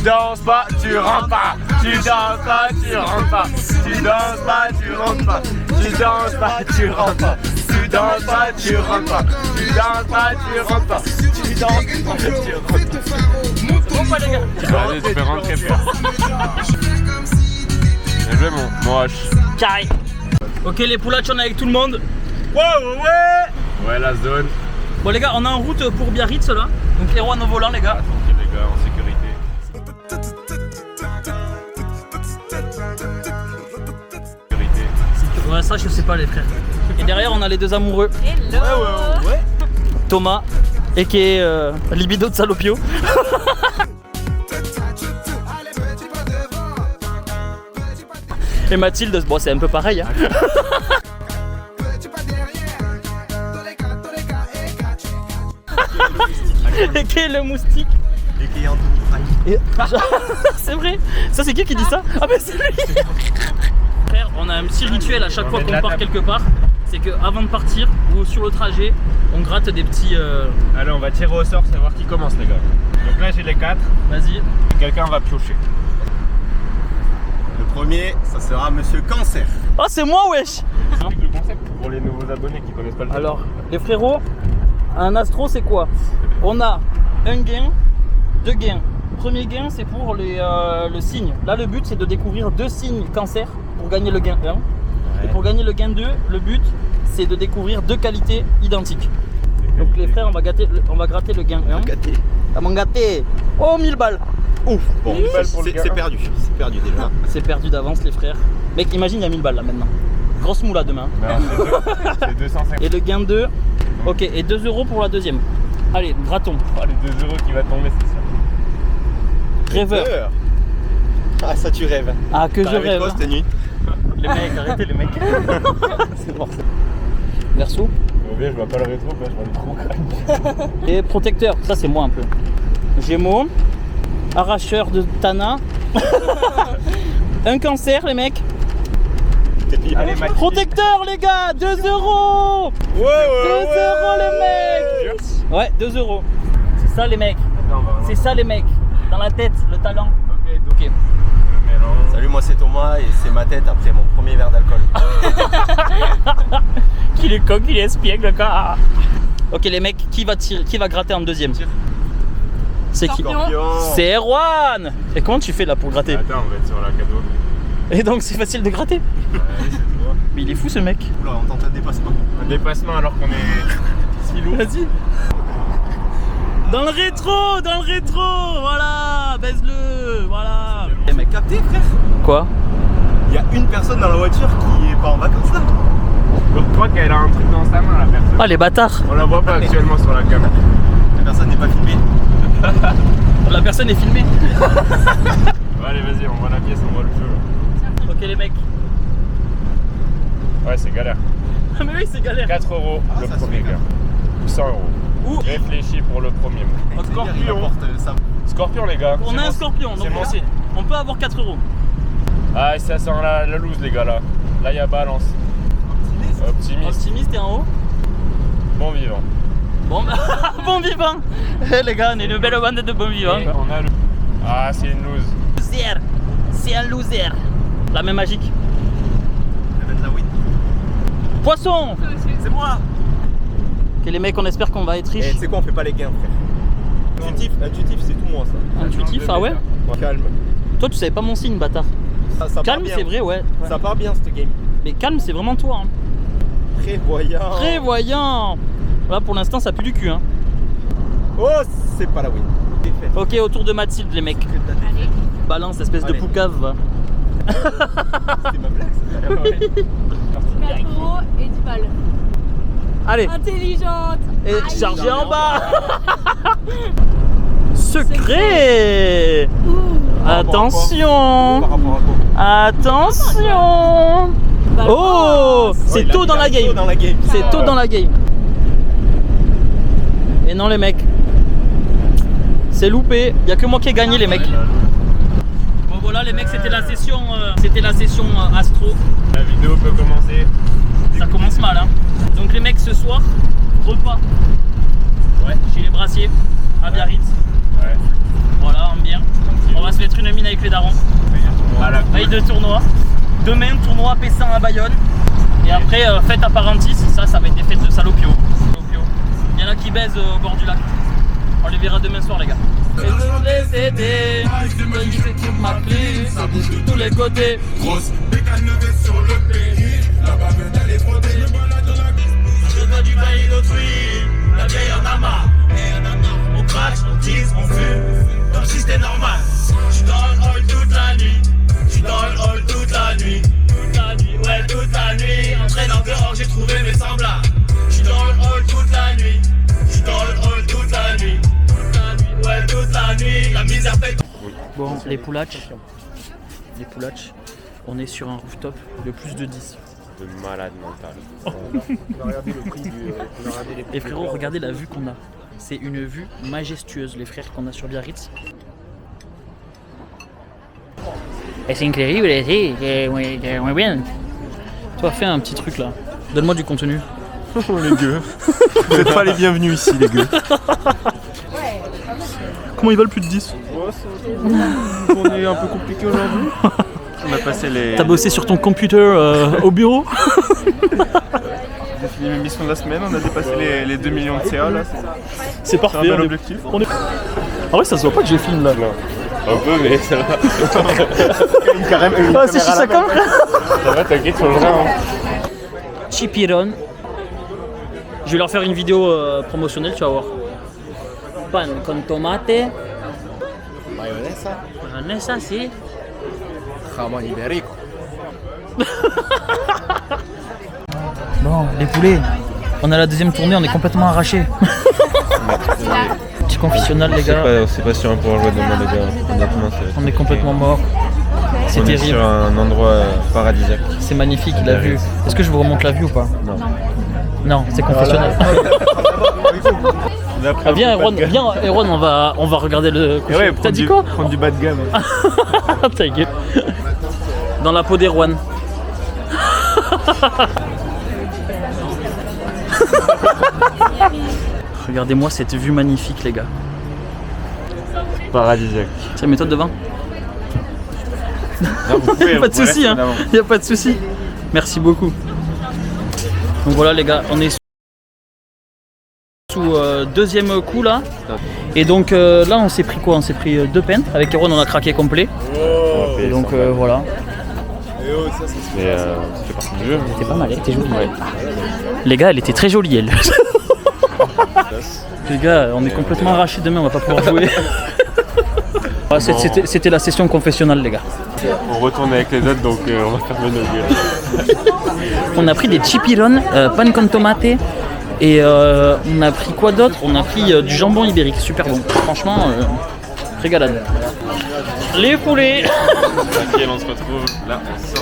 danses pas, tu rentres pas. Tu danses pas, tu rentres pas. Tu danses pas, tu rentres pas. Tu danses pas, tu rentres pas. Tu danses pas, tu rentres pas. Tu danses pas, tu rentres pas. Tu danses pas, tu rentres pas. Bon pas les gars. Allez, tu peux rentrer fort. Bien joué mon H. Carré. Ok les poulachs, on est avec tout le monde. Ouais la zone. Bon les gars, on est en route pour Biarritz là. Donc Erwan au volant les gars. Tranquille les gars, en sécurité. Ouais, ça je sais pas les frères. Et derrière on a les deux amoureux. Hello. Ouais. Thomas et qui est libido de Salopio. Et Mathilde, bon c'est un peu pareil hein. Et qui est le moustique. Et qui est en tout. C'est vrai. Ça c'est qui dit ça? Ah bah c'est lui. Frère, on a un petit rituel à chaque fois qu'on part quelque part. C'est que avant de partir ou sur le trajet, on gratte des petits... Allez, on va tirer au sort, savoir qui commence les gars. Donc là j'ai les 4. Vas-y. Quelqu'un va piocher. Le premier, ça sera Monsieur Cancer. Oh c'est moi wesh. Explique le concept pour les nouveaux abonnés qui connaissent pas le jeu. Alors les frérots, un astro c'est quoi? On a un gain, deux gains. Premier gain c'est pour le signe. Là le but c'est de découvrir 2 signes cancer pour gagner le gain 1. Ouais. Et pour gagner le gain 2, le but c'est de découvrir 2 qualités identiques. Donc les frères on va gratter le gain 1. Gâté. Ah mon gâté. Oh 1000 balles. Ouf. Bon, c'est perdu. C'est perdu déjà. C'est perdu d'avance les frères. Mec imagine il y a 1000 balles là maintenant. Grosse moula demain. Non, c'est 250. Et le gain 2. Ok et 2 € pour la deuxième. Allez grattons. Oh, les 2 € qui va tomber c'est ça. Rêveur. Ah ça tu rêves. Ah que je rêve. Quoi cette nuit? Les mecs, arrêtez les mecs. C'est mort. Verso. Au bien je vois pas le rétro, je vois le trou crâne. Et protecteur, ça c'est moi un peu. Gémeaux. Arracheur de Tana. Un cancer les mecs. Allez Mathilde. Protecteur les gars, 2 €. 2 €. 2 € les mecs. Ouais 2 €. C'est ça les mecs. C'est ça les mecs. Dans la tête, le talent. Ok donc Ok. le mélange. Salut, moi c'est Thomas et c'est ma tête après mon premier verre d'alcool. Qu'il est coq, il est espiègle le gars. Ok les mecs, qui va gratter en deuxième? C'est qui? Scorpion. C'est Erwan. Et comment tu fais là pour gratter? Attends, on va être sur la cadeau. Et donc c'est facile de gratter? Ouais, c'est toi. Mais il est fou ce mec. Oula, on tente un dépassement. Un dépassement alors qu'on est si lourd. Vas-y. Dans le rétro, voilà, baise-le, voilà. Les mecs capté frère. Quoi? Il y a une personne dans la voiture qui est pas en vacances là. Donc toi qu'elle a un truc dans sa main la personne. Ah les bâtards. On la voit pas actuellement sur la cam. La personne n'est pas filmée. La personne est filmée. Ouais, allez vas-y, on voit la pièce, on voit le jeu. Ok les mecs. Ouais c'est galère. Ah mais oui c'est galère. 4 € le ça premier se fait, gars. Ou 100 €. Ouh. Réfléchis pour le premier. Un Il scorpion. apporte ça. Scorpion les gars. On c'est a un mon- scorpion, donc c'est mon signe. on peut avoir 4 €. Ah ça sent la loose les gars là. Là il y a balance. Optimiste. Optimiste et en haut. Bon vivant. Bon bah, bon vivant. Eh les gars, on est une belle bande de bons vivants. Et on a le... Ah c'est une loose. Loser. C'est un loser. La main magique. Je vais mettre la win. Poisson. C'est moi. Ok les mecs, on espère qu'on va être Et riches. tu sais quoi, on fait pas les gains frère. Intuitif c'est tout moi ça. Intuitif, ah ouais? Calme. Toi tu savais pas mon signe bâtard. Ça part Calme bien. c'est vrai ouais. Ça part bien cette game. Mais calme c'est vraiment toi hein. Prévoyant. Prévoyant. Là pour l'instant ça pue du cul hein. Oh, c'est pas la win. Défaite. Ok autour de Mathilde les mecs. Allez. Balance espèce de Allez. poucave va. C'est ma blague. 4 € et 10 balles. Allez. Intelligente. Et Aïe. chargé en bas. Secret. Attention. Par rapport à quoi? Attention. Oh, c'est il a- tôt dans il a la game. tôt dans la game. C'est tôt dans la game. Et non les mecs. C'est loupé. Il y a que moi qui ai gagné les mecs. Bon voilà les mecs, c'était la session astro. La vidéo peut commencer. Ça commence mal hein. Donc les mecs ce soir, repas. Ouais, chez les brassiers à Biarritz. Ouais. Voilà, en bien. On va se darons. Veille de tournoi. Demain, tournoi Pessin à Bayonne. Et après, fête à Parentis. Ça va être des fêtes de salopio. Il y en a qui baisent au bord du lac. On les verra demain soir, les gars. Et tous les étés, qui m'a pris, ça bouge de tous les côtés. Grosse bécane levée sur le péri, la bavette elle est frottée. Je dois du bail d'autrui, la vieille en a marre. On crache, on tease, on fume, comme si c'était normal. J'suis dans le hall toute la nuit, j'suis dans le hall toute la nuit. Toute la nuit, ouais toute la nuit. En traînant dehors j'ai trouvé mes semblables. J'suis dans le hall toute la nuit, j'suis dans le hall toute la nuit. Ouais, toute la nuit, la misère paye. Bon, les poulachs, on est sur un rooftop de plus de 10. De malade mental. On a regardé le prix du. On a regardé les prix Et du- frérot, regardez la vue qu'on a. C'est une vue majestueuse, les frères, qu'on a sur Biarritz. C'est incroyable, c'est bien. Toi, fais un petit truc là. Donne-moi du contenu. Les gueux. Vous n'êtes pas les bienvenus ici, les gueux. Comment ils valent plus de 10? On est un peu compliqué aujourd'hui. On a passé les. T'as bossé sur ton computer au bureau? J'ai fini mes missions de la semaine, on a dépassé les 2 millions de CA là. C'est C'est un parfait. bel objectif. Ah ouais, ça se voit pas que je filme là. Un peu, mais ça va. Ah, c'est chez ça quand même. Ça va, t'inquiète, on le verra. Chipiron. Je vais leur faire une vidéo promotionnelle, tu vas voir. Pan con tomate. Mayonnaise, si. Jamón ibérico. Bon, les poulets, on a la deuxième tournée, on est complètement arrachés. Petit confessionnal, les gars, C'est pas sûr on pourra jouer demain, les gars. Honnêtement, on est complètement morts. C'est on est terrible, sur un endroit paradisiaque. c'est magnifique la vue. Est-ce que je vous remonte la vue ou pas? Non. Non, c'est confessionnal. Ah, viens, Erwan, on va regarder le coucher. Ouais, T'as dit quoi? Prendre du bas de gamme. Ta gueule. Dans la peau d'Erwan. Regardez-moi cette vue magnifique, les gars. Paradisiaque. C'est la méthode de vin? Non, vous pouvez, Pas de soucis, hein. Y a pas de soucis. Merci beaucoup. Donc voilà, les gars, on est sous deuxième coup là. Et donc là, on s'est pris quoi? On s'est pris 2 pintes. Avec Erwan, on a craqué complet. Et donc voilà. Mais c'était parti du jeu. C'était pas mal, elle était jolie. Les gars, elle était très jolie, elle. Les gars, on est complètement arrachés demain, on va pas pouvoir jouer. Ah, c'était la session confessionnelle, les gars. On retourne avec les autres, donc on va fermer nos gueules. On a pris des chipiron, pan con tomate. Et on a pris quoi d'autre? On a pris du jambon ibérique, super bon. Franchement, régalade. Les poulets. Tranquille, on se retrouve là.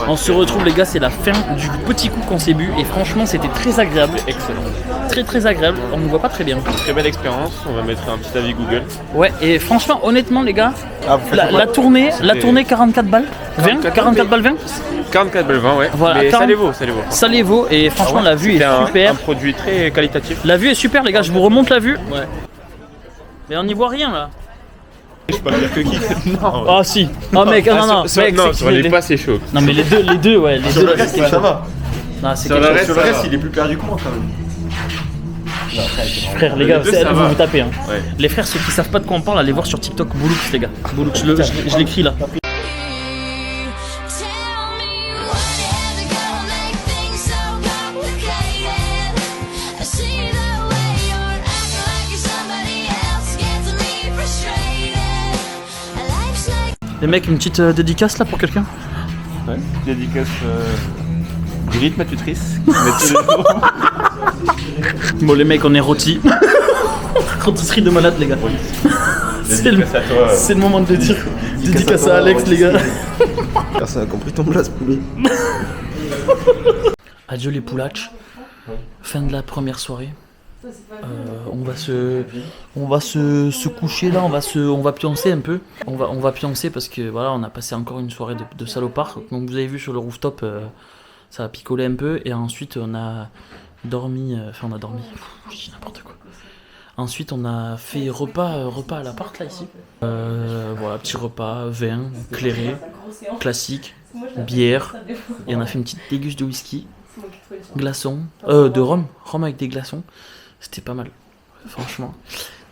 On se retrouve, les gars, c'est la fin du petit coup qu'on s'est bu. Et franchement, c'était très agréable. Excellent. Très très agréable. On ne voit pas très bien. Très belle expérience. On va mettre un petit avis Google. Ouais, et franchement, honnêtement, les gars, Ah, vous faites la tournée 44 balles. 44 balles 20. 44 belles 20, ouais. Voilà, Mais ça 40. les vaut, ça les vaut. Ça les vaut. Et franchement, la vue C'était est super. un produit très qualitatif. La vue est super, les gars. Je vous remonte la vue. Ouais. Mais on n'y voit rien là. Je suis pas pire que qui. Non, Ah si. Oh mec, non, mec, non, c'est sur qui, les pas c'est chaud. Non mais les deux, ouais, les deux. Là, c'est quelque ça chose. va. Non, c'est Sur quelque le chose. reste, Sur le ça reste, va. il est plus perdu que moi quand même. Frère, les gars, Les deux, c'est- ça vous va. vous tapez. Hein. Ouais. Les frères, ceux qui savent pas de quoi on parle, allez voir sur TikTok Boulux, les gars. Boulux, je l'écris là. Tell me what is gonna make things so complicated. I see the way you're acting like you're somebody else gets me frustrated. Life's like Les mecs, une petite dédicace là pour quelqu'un? Ouais. Dédicace Brigitte, ma tutrice. Qui met tous les jours. Bon les mecs, on est rôtis. Rôtisserie de malade, les gars. C'est le, Dédicace à toi. c'est le moment de le dire. Dédicace à Alex, les gars. Personne a compris ton place, poulet. Adieu les poulachs. Fin de la première soirée. On va se coucher là, on va pioncer un peu. On va pioncer parce que voilà, on a passé encore une soirée de salopard. Donc vous avez vu sur le rooftop, ça a picolé un peu et ensuite on a dormi. Je dis n'importe quoi. Ensuite, on a fait repas à l'appart là ici. Voilà, petit repas, vin, clairé, classique, bière. Et on a fait une petite déguste de whisky, glaçons, de rhum avec des glaçons. C'était pas mal, franchement.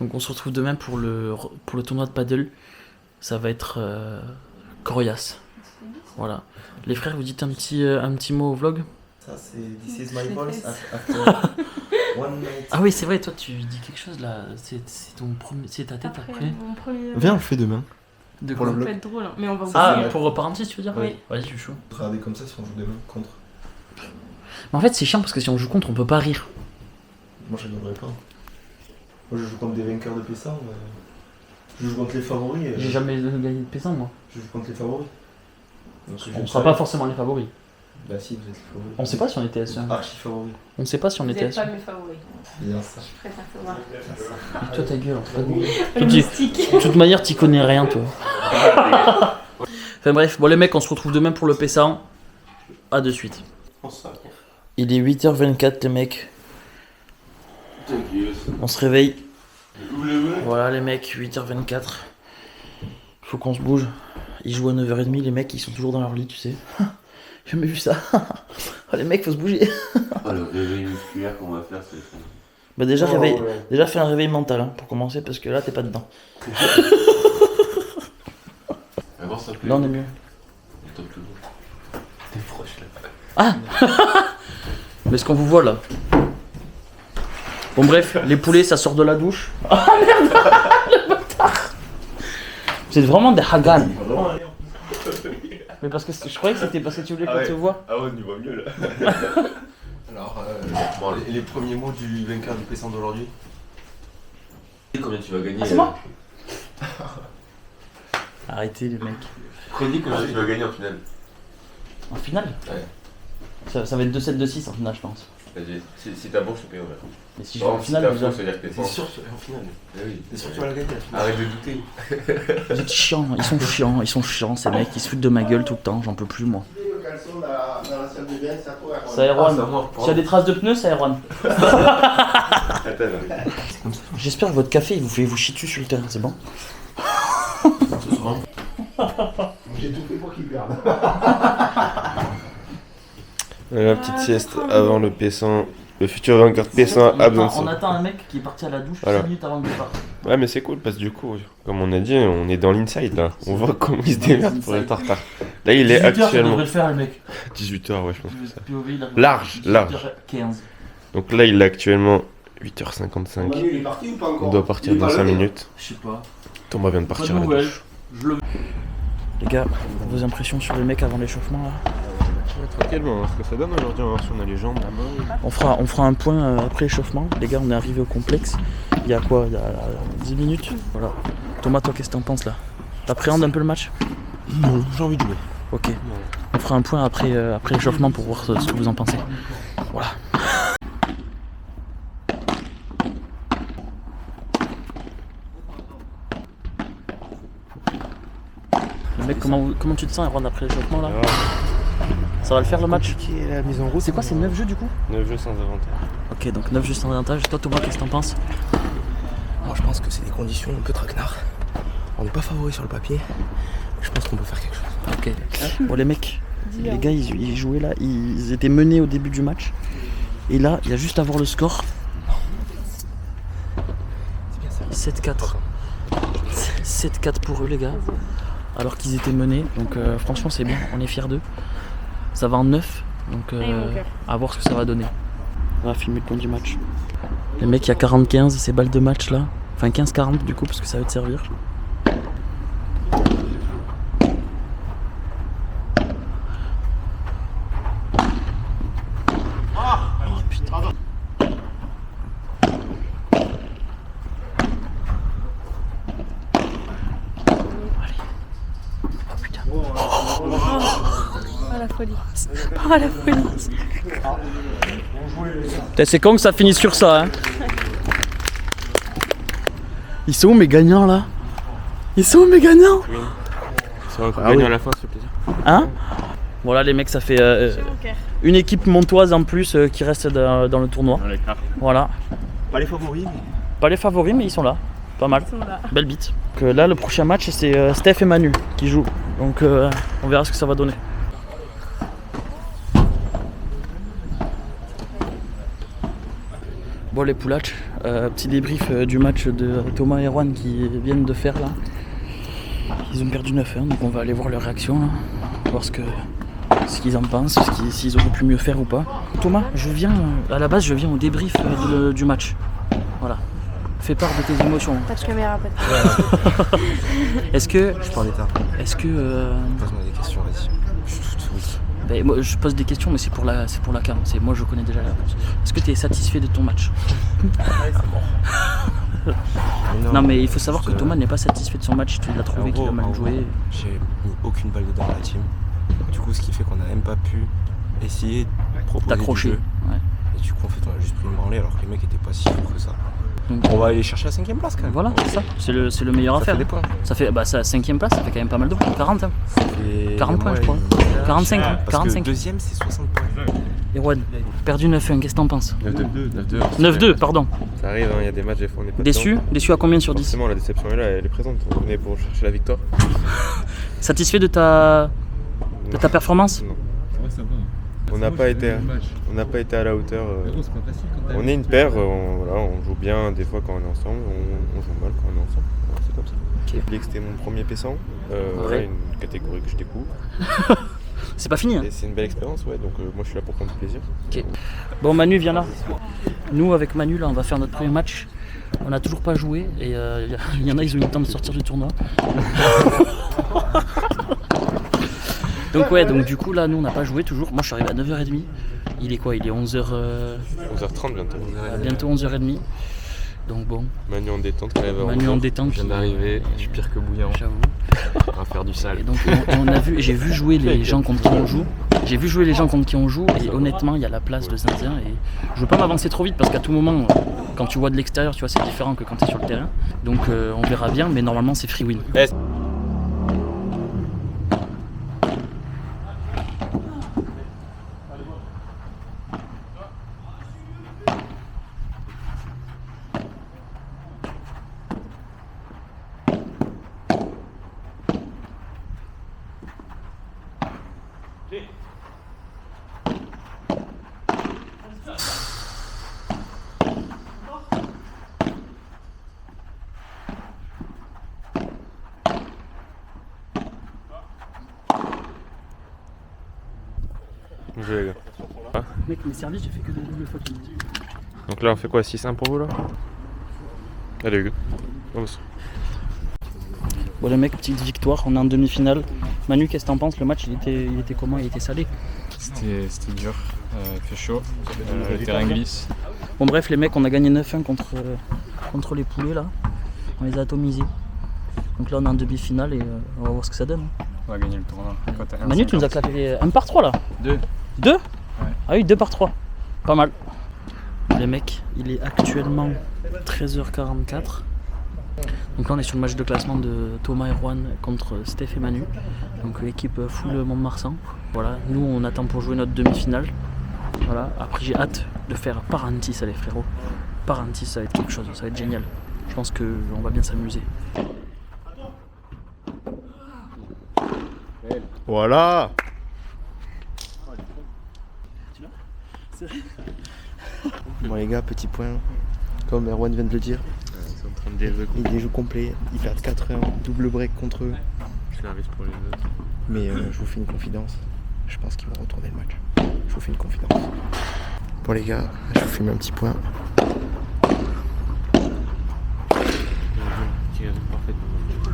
Donc on se retrouve demain pour le tournoi de paddle. Ça va être coriace. Voilà. Les frères, vous dites un petit mot au vlog? Ça c'est This is my voice after one night. Ah oui, c'est vrai, toi tu dis quelque chose là. C'est ta tête après. Mon premier. Viens, on le fait demain. De Pour quoi? le Ça vlog. va être drôle, hein. Mais on va vous Ah, dire. pour repartir, tu veux dire? Oui. Vas-y, je suis chaud. Regarder comme ça si on joue demain contre. Mais en fait, c'est chiant parce que si on joue contre, on peut pas rire. Moi je rigolerais pas. Moi je joue contre des vainqueurs de Pessard. Je joue contre les favoris. J'ai jamais gagné de Pessin, moi. Je joue contre les favoris. Donc, On sera pas forcément les favoris. Bah si, vous êtes les favoris. On sait pas si on était S1. Archi favoris. On sait pas si on Vous était n'êtes pas S1. mes favoris. Bien ça. Je préfère savoir. Et toi, ta gueule, en fait. Le moustique. De toute manière, t'y connais rien, toi. Enfin bref, bon les mecs, on se retrouve demain pour le P100. À de suite. Il est 8h24 les mecs. On se réveille. Voilà les mecs, 8h24. Faut qu'on se bouge. Ils jouent à 9h30 les mecs, ils sont toujours dans leur lit, tu sais. J'ai jamais vu ça. Oh, les mecs, faut se bouger. Ah, le réveil musculaire qu'on va faire, c'est fou. Bah déjà, Oh, réveil, ouais. déjà fais un réveil mental hein, pour commencer parce que là t'es pas dedans. D'abord, ça fait. Là on est mieux. Top toujours. T'es proche là. Mais est-ce qu'on vous voit là? Bon bref, les poulets ça sort de la douche. Ah merde, le bâtard. Vous êtes vraiment des hagan. Mais parce que je croyais que c'était parce que tu voulais qu'on te voit. Ah ouais, on y voit mieux là. Alors, les premiers mots du vainqueur du Pessard d'aujourd'hui. Combien tu vas gagner? Ah c'est moi. Arrêtez les mecs. Prédis combien tu vas gagner en finale. En finale Ouais. Ça va être 2-7, 2-6 en finale je pense. Vas-y, si t'as bon, je te paye, ouais. Mais si je vais en finale déjà. ça veut dire que t'es T'es fort. sûr que tu vas en finale? Eh oui. T'es sûr que tu vas la gagner la finale? Arrête de douter. Vous êtes chiants, ils sont chiants ces mecs, ils se foutent de ma gueule tout le temps, j'en peux plus moi. Ça Erwan, s'il y a des traces de pneus, ça Erwan. Attends, J'espère que votre café il vous fait vous chier dessus sur le terrain, c'est bon? J'ai tout fait pour qu'il perde. La petite sieste avant le P100. Le futur vainqueur de P100 a besoin de On ça. attend un mec qui est parti à la douche Voilà. 5 minutes avant le départ. Ouais, mais c'est cool parce que du coup, comme on a dit, on est dans l'inside là. On voit comment il se démerde pour être en retard. Là, il est 18 heures, ça actuellement devrait le faire le mec. 18h, ouais, je pense que c'est ça. POV, il arrive Large, à large. 18h15. Donc là, il est actuellement 8h55. Il est parti ou pas encore? On doit partir dans 5 minutes. Je sais pas. Thomas vient de Pas partir de à la nouvelles. douche. Je le... Les gars, vos impressions sur les mecs avant l'échauffement là? Tranquillement, ce que ça donne aujourd'hui, on va voir si on a les jambes là-bas. On fera un point après l'échauffement. Les gars, on est arrivé au complexe. Il y a quoi? Il y a 10 minutes. Voilà. Thomas, toi, qu'est-ce que t'en penses là? T'appréhendes un peu le match? Non, j'ai envie de jouer. Ok. On fera un point après l'échauffement pour voir ce que vous en pensez. Voilà. Le mec, comment tu te sens Erwan après l'échauffement là? Ça va le faire le match? La mise en route. C'est quoi, c'est 9 jeux du coup? 9 jeux sans avantage. Ok, donc 9 jeux sans avantage. Toi Thomas, qu'est-ce que t'en penses? Moi je pense que c'est des conditions un peu traquenard. On n'est pas favori sur le papier, mais je pense qu'on peut faire quelque chose. Ok. Bon les mecs, les gars ils jouaient là, ils étaient menés au début du match. Et là, il y a juste à voir le score. C'est bien ça. 7-4. 7-4 pour eux les gars. Alors qu'ils étaient menés. Donc franchement c'est bien, on est fiers d'eux. Ça va en 9. Donc mon cœur. à voir ce que ça va donner. On va filmer le point du match. Les mecs, il y a 40-15 ces balles de match là. Enfin 15-40 du coup parce que ça va te servir. Oh putain. Ah la folie. Ah la folie. Putain, c'est con que ça finisse sur ça, hein. Ils sont où mes gagnants là? Ils sont où mes gagnants? Ça va encore Ah gagner oui. à la fin, ça fait plaisir. Hein? Voilà les mecs, ça fait J'ai mon cœur. une équipe montoise en plus qui reste dans le tournoi. Dans les cartes. Voilà. Pas les favoris, mais Pas les favoris, mais ils sont là. Pas mal. Ils sont là. Belle bite. Donc, là, le prochain match, c'est Steph et Manu qui jouent. Donc, on verra ce que ça va donner. Bon, les poulatches, petit débrief du match de Thomas et Erwan qui viennent de faire là. Ils ont perdu 9-1, donc on va aller voir leur réaction là, voir ce qu'ils en pensent, s'ils auraient pu mieux faire ou pas. Thomas, à la base je viens au débrief du match. Voilà. Fais part de tes émotions. Pas de caméra, pas de caméra. Est-ce que. Je suis pas en état. Est-ce que. Pose-moi des questions, vas-y. Ben, moi, je pose des questions, mais c'est pour la cam. Moi je connais déjà la réponse. Est-ce que tu es satisfait de ton match? Non, mais il faut savoir que Thomas n'est pas satisfait de son match. Tu l'as trouvé qu'il a mal joué. J'ai mis aucune balle dedans dans la team. Du coup, ce qui fait qu'on n'a même pas pu essayer de proposer D'accrocher. du jeu. Ouais. Et du coup, en fait, on a juste pris une branlée alors que les mecs étaient pas si forts que ça. Donc, On va aller chercher la 5ème place quand même. voilà, c'est ça. C'est le meilleur à Ça faire. fait des points. Ça fait ça, 5ème place, ça fait quand même pas mal de points. 40, hein. Ça fait 40 points, je crois. 45, hein. Parce 45. que deuxième, c'est 60 points. Erwan, perdu 9-1, qu'est-ce que t'en penses? 9-2. 9-2, pardon. Ça arrive, il y a des matchs, des fois on n'est pas Déçu? dedans. Déçu à combien sur 10? Forcément, la déception est là, elle est présente. On venait pour chercher la victoire. Satisfait de ta performance? Non. On n'a pas été à la hauteur. On est une paire, on joue bien des fois quand on est ensemble, on joue mal quand on est ensemble. Voilà, c'est comme ça. Ok. Je que c'était mon premier P100, Ouais. une catégorie que je découvre. C'est pas fini, hein. Et c'est une belle expérience, ouais, donc moi je suis là pour prendre du plaisir. Ok. Bon, Manu, viens là. Nous, avec Manu, là, on va faire notre premier match. On n'a toujours pas joué et il y en a, ils ont eu le temps de sortir du tournoi. Donc du coup, là, nous, on n'a pas joué toujours. Moi, je suis arrivé à 9h30. Il est quoi? Il est 11h... 11h30 bientôt. bientôt 11h30. Donc bon, Manu en détente, quand même. Manu en détente. Je viens d'arriver, je suis pire que bouillant. J'avoue. On va faire du sale. Et donc j'ai vu jouer les gens contre qui on joue. J'ai vu jouer les gens contre qui on joue et honnêtement il y a la place de Saint-Zien et je veux pas m'avancer trop vite parce qu'à tout moment quand tu vois de l'extérieur tu vois c'est différent que quand tu es sur le terrain. Donc on verra bien mais normalement c'est free win. Jouez, les gars. Mec mes services j'ai fait que des doubles fautes. Donc là on fait quoi, 6-1 pour vous là? Allez Hugo, vamos. Bon les mecs, petite victoire, on est en demi-finale. Manu, qu'est-ce que t'en penses? Le match il était comment? Il était salé? C'était dur, il fait chaud, le terrain glisse. Bon bref les mecs, on a gagné 9-1 contre les poulets là. On les a atomisés. Donc là on est en demi-finale et on va voir ce que ça donne. On va gagner le tournoi. Manu, tu nous as claqué 1 par 3 là? 2. 2 Ah oui, 2 par 3. Pas mal. Les mecs, il est actuellement 13h44. Donc là on est sur le match de classement de Thomas et Erwan contre Steph et Manu. Donc équipe full Mont-de-Marsan. Voilà, nous on attend pour jouer notre demi-finale. Voilà, après j'ai hâte de faire Parentis les frérots. Parentis ça va être quelque chose, ça va être génial. Je pense qu'on va bien s'amuser. Voilà. Bon les gars, petit point. Comme Erwan vient de le dire, Ils sont en train de déjouer. il joue complet, ils perdent 4-1, double break contre eux. Je l'arrive pour les autres. Mais je vous fais une confidence, je pense qu'ils vont retourner le match. Je vous fais une confidence. Bon les gars, je vous filme un petit point. Qui résume parfaitement.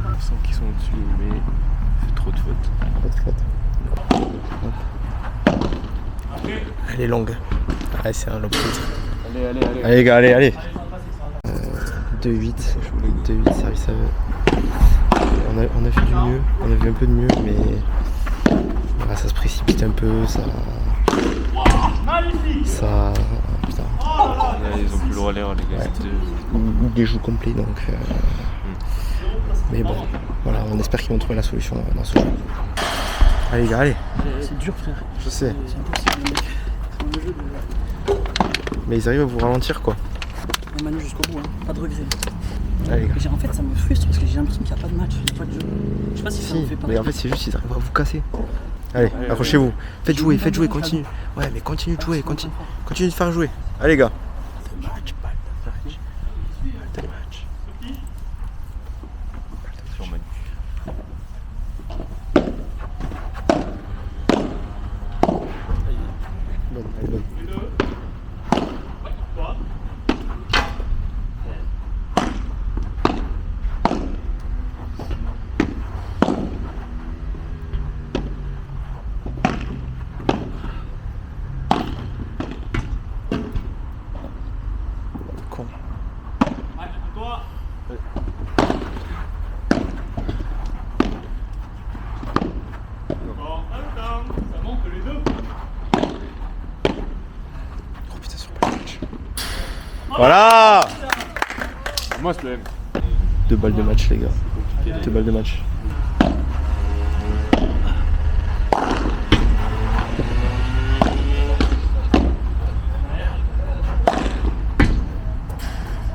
On sent qu'ils sont au-dessus, mais il fait trop de fautes. Pas de faute. Elle est longue. Ah, c'est un long titre. Allez. Allez les gars, allez. 2-8, 2-8 service à eux. On a fait du mieux, on a vu un peu de mieux, mais voilà, ça se précipite un peu, ça... Putain. Là, ils ont plus le relais, les gars. Ouais. Ils les jouent complets, donc... Mais bon, voilà, on espère qu'ils vont trouver la solution dans ce jeu. Allez les gars, allez. C'est dur frère. Je sais. C'est impossible mec. Mais ils arrivent à vous ralentir quoi. On Manu jusqu'au bout, hein. Pas de regret. Allez les gars. En fait, ça me frustre parce que j'ai l'impression qu'il n'y a pas de match, il n'y a pas de jeu. Je sais pas si ça me Si, fait pas. mais en fait c'est juste ils arrivent à vous casser. Allez, accrochez-vous. Faites jouer, continue. Ouais, mais continue de jouer, continue de faire jouer. Allez les gars. Elle est bonne. Con. Oh putain, sur le match. Voilà. Moi, je l'aime. 2 balles de match les gars. 2 balles de match.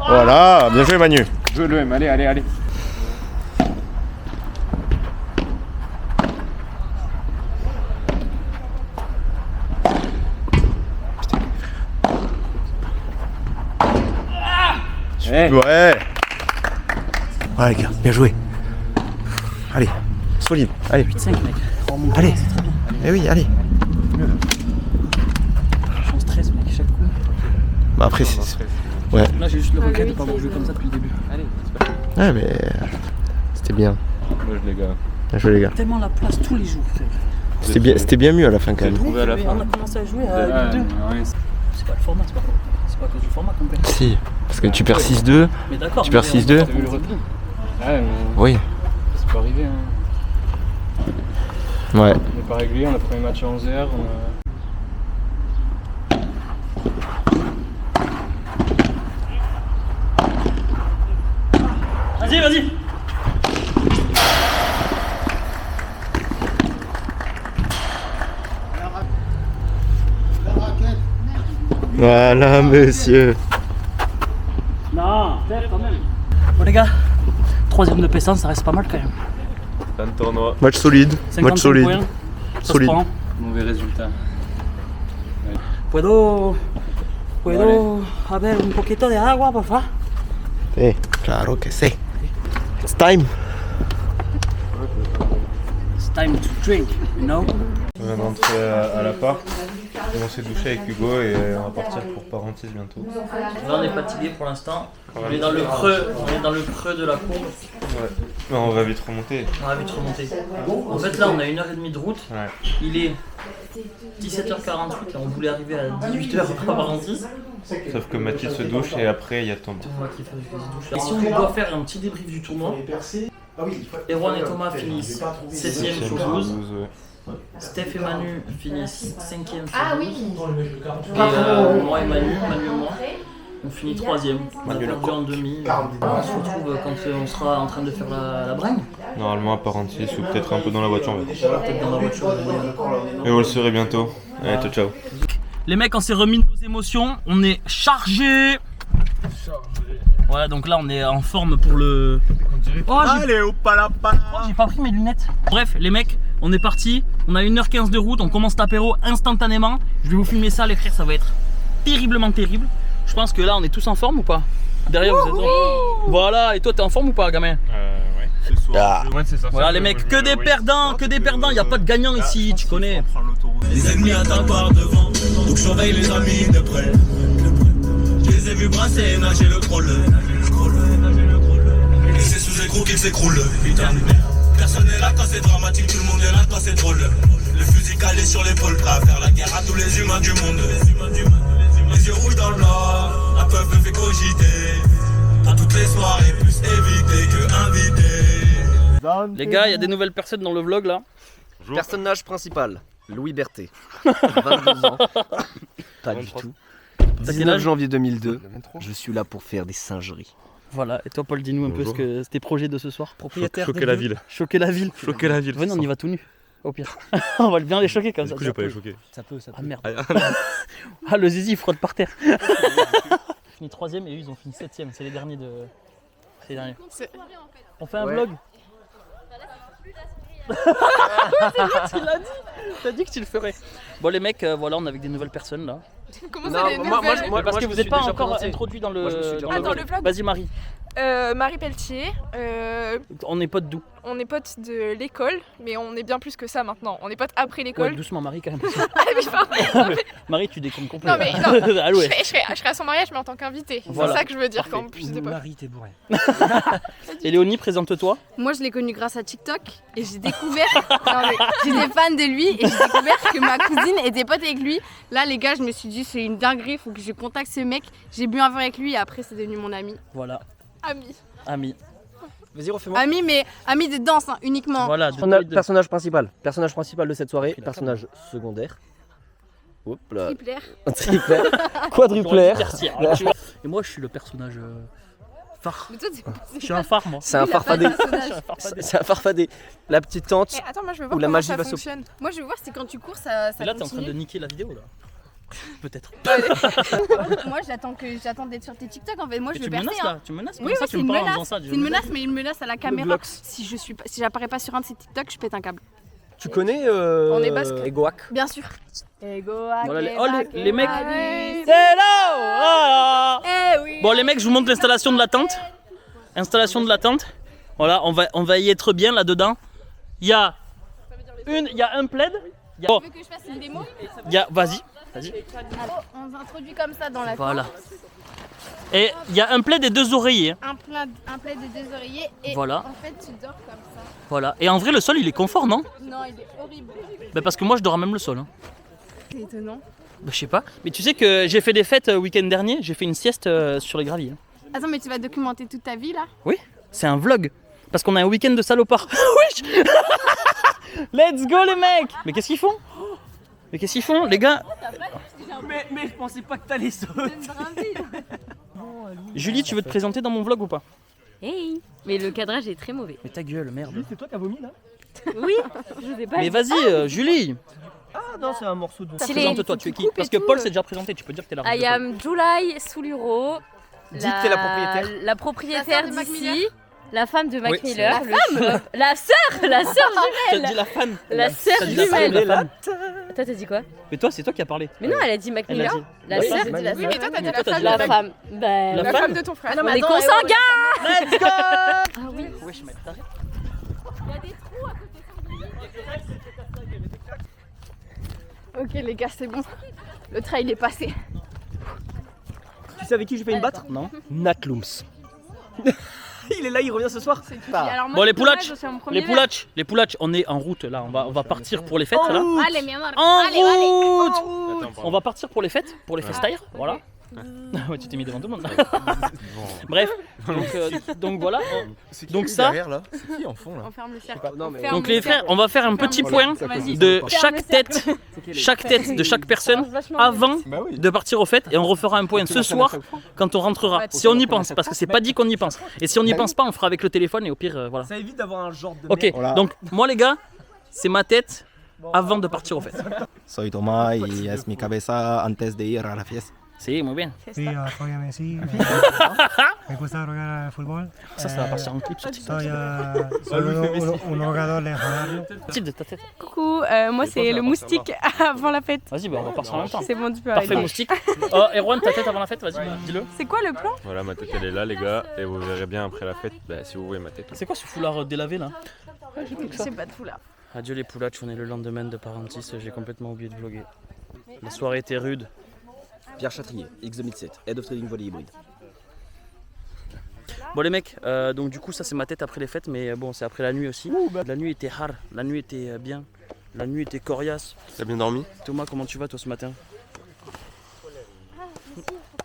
Voilà, bien joué Manu. Je l'aime, allez. Ouais. Ouais les gars, bien joué. Allez, solide. Allez, 8-5 mec. allez. Eh oui, allez. Je suis en stress mec, chaque coup. Bah après c'est... Ouais. Là j'ai juste le regret de pas avoir joué comme ça depuis le début. Ouais mais... C'était bien. Moi, je les gars. Bien joué les gars. Tellement la place tous les jours frère. C'était bien mieux à la fin quand même. Trouvé à la Mais fin. on a commencé à jouer à 8-2. C'est pas le format, c'est pas à cause du format qu'on perd. Si, parce que tu perds 6-2. Mais d'accord. Tu perds mais 6-2. on a pas fait le Ouais, mais Oui. c'est pas arrivé. Hein. Ouais. On n'est pas régulier, on a pris un match à 11h. Vas-y. Voilà monsieur. Non, peut-être quand même. Bon les gars, 3ème de Pessan, ça reste pas mal quand même. Fin de tournoi. Match solide. 55 Match solide. points, ça Solide. se prend. Mauvais résultat. Puedo haber un poquito de agua, por favor. Eh, claro que sí. It's time. It's time to drink, you know. On vient d'entrer à l'appart. On s'est douché avec Hugo et on va partir pour Parentis bientôt. Là on est fatigué pour l'instant. On est dans le creux de la courbe. Ouais. Mais on va vite remonter. On va vite remonter. En fait là on a 1h30 de route. Ouais. Il est 17h48 et on voulait arriver à 18h à Parentis. Sauf que Mathilde se douche et après il y a ton. Et si on doit faire un petit débrief du tournoi, Erwan et Thomas finissent 7ème sur 12. Steph et Manu finissent 5ème sur 12. Et moi et Manu et moi, on finit 3ème. On a perdu en demi. On se retrouve quand on sera en train de faire la bringue. Normalement à Parentis ou peut-être un peu dans la voiture. On va. Peut-être dans la voiture. Et vous le saurez bientôt. Allez, ciao. Les mecs, on s'est remis de nos émotions. On est chargés. Ouais, donc là on est en forme pour le. Oh, Allez, au palapala. j'ai pas pris mes lunettes. Bref, les mecs, on est parti. On a 1h15 de route. On commence l'apéro instantanément. Je vais vous filmer ça, les frères. Ça va être terriblement terrible. Je pense que là, on est tous en forme ou pas? Derrière, vous êtes en... Voilà. Et toi, t'es en forme ou pas, gamin? Ouais, ce soir. Ouais, c'est ça. Voilà, les mecs, que des perdants, que des perdants. Y a pas de gagnant ici, tu connais. Les ennemis attendent par devant, donc je surveille les amis de près. Je les ai vus brasser, nager le crawl. Et c'est sous écrou qu'ils s'écroulent. Putain de merde. Personne n'est là quand c'est dramatique, tout le monde est là quand c'est drôle. Le fusil calé sur l'épaule, prêt à faire la guerre à tous les humains du monde. Les yeux rouges dans le blanc, un peuple fait cogiter. Dans toutes les soirées, plus éviter que inviter. Les gars, y a des nouvelles personnes dans le vlog là. Personnage principal, Louis Berthet, 22 ans. Pas du tout. T'as quel 19 âge janvier 2002, je suis là pour faire des singeries. Voilà, et toi Paul, dis-nous un peu tes projets de ce soir. Propriétaire Choquer la ville. Choquer la ville. Choquer la ville. Venez, on y va tout nu. Au pire. On va bien les choquer comme ça. Du coup, je vais pas les choquer. Ça peut. Ah merde. Ah, le zizi il frotte par terre. fini 3ème et eux ils ont fini 7ème. C'est les derniers de. C'est les derniers. C'est- On fait un Ouais. vlog. Tu l'as dit. T'as dit que tu le ferais. Bon les mecs, voilà, on est avec des nouvelles personnes là. Comment Non, ça, les moi, nouvelles moi, Parce que je vous me n'êtes suis pas déjà encore présenté. introduit dans le. Moi, je me suis déjà Ah, dans le vlog. Vas-y Marie. Marie Pelletier, On est potes d'où? on est potes de l'école, mais on est bien plus que ça maintenant. On est potes après Ouais, l'école. doucement Marie quand même. Ah, mais pardon. Marie, tu déconnes complètement. Non, mais non. Ah ouais. Je serai à son mariage, mais en tant qu'invité. Voilà. C'est ça que je veux dire, qu'en plus de pas. Marie, t'es bourré. Et Léonie, présente-toi. Moi, je l'ai connu grâce à TikTok et j'ai découvert. Non, mais j'étais fan de lui et j'ai découvert que ma cousine était pote avec lui. Là, les gars, je me suis dit, c'est une dinguerie, faut que je contacte ce mec. J'ai bu un verre avec lui et après, c'est devenu mon ami. Voilà, Ami. ami. Vas-y, refais-moi. Ami, mais ami de danse hein, uniquement. Voilà, Personnage principal. Personnage principal de cette soirée. Personnage secondaire. Hop là. Triplaire. Triplaire. Quadruplaire. Et moi, je suis le personnage phare. Mais toi, t'es Je suis un phare, moi. C'est un farfadé. personnage. C'est un farfadé. La petite tante. Eh, attends, moi je veux Ou voir la comment magie ça va se- fonctionne. Moi, je veux voir, c'est quand tu cours, ça Et là, t'es en train de continue. niquer la vidéo, là. Peut-être. Moi, j'attends d'être sur tes TikTok en fait. Moi, Mais je tu veux me percer. menaces, hein. là. Tu me menaces Oui, comme ça, oui, tu c'est me une parles en menace. faisant ça. C'est une menace, mais une menace à la caméra. Vlogs. Si j'apparais pas sur un de ces TikTok, je pète un câble. Tu connais On est basque. Egoac. Bien sûr. Ego, Voilà, les mecs. Eh Hello! oui. Bon, les mecs, je vous montre l'installation de la tente. Installation de la tente. Voilà, on va y être bien là-dedans. Il y a un plaid. Bon, Tu veux que je fasse une démo? vas-y. Alors, on s'introduit comme ça dans la Voilà. Et il y a un plaid et 2 oreillers. un plaid de 2 oreillers et Voilà. en fait tu dors comme ça. Voilà. Et en vrai, le sol, il est confort, non? Non, il est horrible. Bah, parce que moi, je dors à même le sol. Hein. C'est étonnant. Bah, je sais pas. Mais tu sais que j'ai fait des fêtes week-end dernier. J'ai fait une sieste sur les graviers. Attends, mais tu vas documenter toute ta vie là? Oui, c'est un vlog. Parce qu'on a un week-end de salopard. Wesh. Let's go les mecs. Mais qu'est-ce qu'ils font? Mais qu'est-ce qu'ils font les gars? Mais je pensais pas que t'allais sauter. Julie, tu veux te présenter dans mon vlog ou pas? Hey. Mais le cadrage est très mauvais. Mais ta gueule, merde. C'est toi qui as vomi là? Oui, je sais pas. Mais vas-y Julie, Ah non, c'est un morceau de. Stylé. présente-toi, tu es qui? Parce que Paul s'est déjà présenté, tu peux dire que t'es la reine I de Paul. am July Souluro. Dis que t'es la propriétaire. La propriétaire La sœur de Mac d'ici. Miller. La femme de Mac Oui, Miller. c'est La sœur T'as dit jumelle. la fan. La sœur T'as dit la fan, jumelle. la fan. Toi, t'as dit quoi? Mais toi, c'est toi qui as parlé. Mais non, elle a dit Mac Elle a Miller. dit. La Oui, sœur. j'ai dit la Oui, mais toi t'as dit Mais la toi, t'as femme. dit La la femme. Bah, La La femme femme de ton frère. non, mais on est attends, consanguins. Let's go. Ah oui. Wesh, mec, t'arrêtes. Ok les gars, c'est bon. Le trail est passé. Tu sais avec qui je fais une batte? Non. Natlums. Il est là, il revient ce soir. Alors, moi, Bon les c'est dommage, poulatches, c'est mon premier les poulatches, on est en route là, on va partir pour les fêtes là. verre. Allez, mi amor. En Allez, allez. route. Attends, pardon. On va partir pour les fêtes, pour les festaires, voilà. Ouais, tu t'es mis devant tout le monde. Bref, donc voilà. Donc ça, derrière là, c'est qui en fond là? On ferme le cercle. Non, mais- Ferme donc le les frères, cercle. on va faire un petit point Vas-y. de Ferme le chaque tête de chaque personne avant Bah oui. de partir aux fêtes et on refera un point ce soir quand on rentrera. Si on y pense, parce que c'est pas dit qu'on y pense. Et si on n'y pense pas, on fera avec le téléphone et au pire, voilà. Ça évite d'avoir un genre de. Ok, Voilà. donc moi les gars, c'est ma tête avant de partir aux fêtes. Soy Tomás y es mi cabeza antes de ir a la fiesta. C'est muy bien. Sí, soy Messi. Me gusta jugar al fútbol. Ça va partir en clip sur TikTok. Soy un jugador legendario. Type de ta tête. Coucou, moi c'est le moustique avant la fête. Vas-y, bah, on va partir en même temps. C'est bon, tu peux Parfait arrêter. moustique. Oh, Erwan, ta tête avant la fête, vas-y, dis-le. C'est quoi le plan? Voilà, ma tête elle est là les gars, et vous verrez bien après la fête, bah, si vous voyez ma tête. C'est quoi ce foulard délavé là? C'est pas de fou là. Adieu les poulatches, on est le lendemain de Parentis, j'ai complètement oublié de vlogger. La soirée était rude. Pierre Châtrier, X2007, Head of Trading Volley Hybrid. Bon les mecs, donc du coup ça c'est ma tête après les fêtes, mais bon c'est après la nuit aussi. La nuit était hard, la nuit était bien, la nuit était coriace. T'as bien dormi? Thomas, comment tu vas toi ce matin?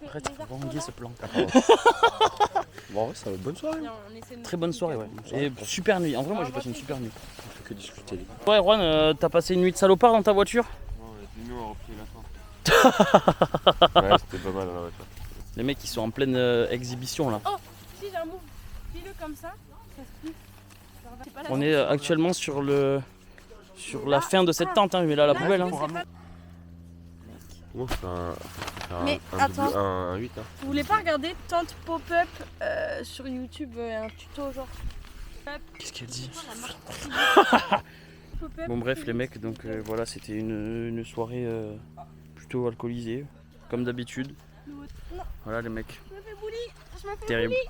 Arrête, il faut ranger ce plan. Bon, ouais, ça va être bonne soirée. Très bonne soirée, ouais. Et super nuit, en vrai moi j'ai passé une super nuit. On fait que discuter. Ouais Erwan, t'as passé une nuit de salopard dans ta voiture? Nous on a repris la fin. Ouais, c'était pas mal dans la voiture. Les mecs ils sont en pleine exhibition là. Oh, si j'ai un move. Fais-le comme ça. Ça se plie. On est actuellement sur la fin de cette tente, hein. Je mets là la poubelle. Hein. Comment on fait un... faire Mais un attends. un 8. Hein. Vous voulez pas regarder Tante Pop-Up sur YouTube, un tuto genre. Qu'est-ce qu'elle dit? Pop-up, Bon bref les mecs, donc voilà, c'était une soirée plutôt alcoolisée, comme d'habitude. Voilà les mecs. Je me fais bully, je me fais Terrible. bully.